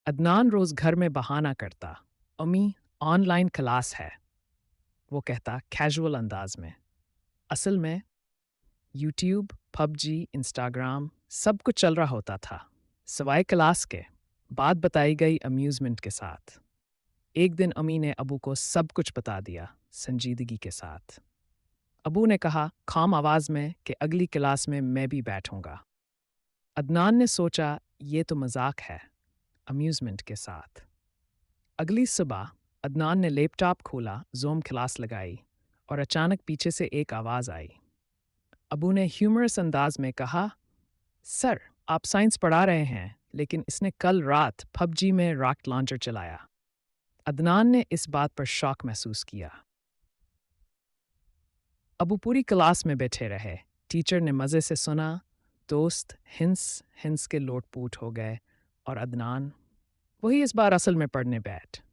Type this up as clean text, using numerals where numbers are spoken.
عدنان روز گھر میں بہانہ کرتا، امی آن لائن کلاس ہے، وہ کہتا کیجول انداز میں۔ اصل میں یوٹیوب، پب جی، انسٹاگرام سب کچھ چل رہا ہوتا تھا سوائے کلاس کے، بات بتائی گئی امیوزمنٹ کے ساتھ۔ ایک دن امی نے ابو کو سب کچھ بتا دیا سنجیدگی کے ساتھ۔ ابو نے کہا خام آواز میں کہ اگلی کلاس میں بھی بیٹھوں گا۔ عدنان نے سوچا یہ تو مذاق ہے امیوزمنٹ کے ساتھ۔ اگلی صبح عدنان نے لیپ ٹاپ کھولا، زوم کلاس لگائی اور اچانک پیچھے سے ایک آواز آئی۔ ابو نے ہیومرس انداز میں کہا، سر آپ سائنس پڑھا رہے ہیں لیکن اس نے کل رات پب جی میں راکٹ لانچر چلایا۔ عدنان نے اس بات پر شاک محسوس کیا۔ ابو پوری کلاس میں بیٹھے رہے، ٹیچر نے مزے سے سنا، دوست ہنس کے لوٹ پوٹ ہو گئے اور عدنان وہی اس بار اصل میں پڑھنے بیٹھ۔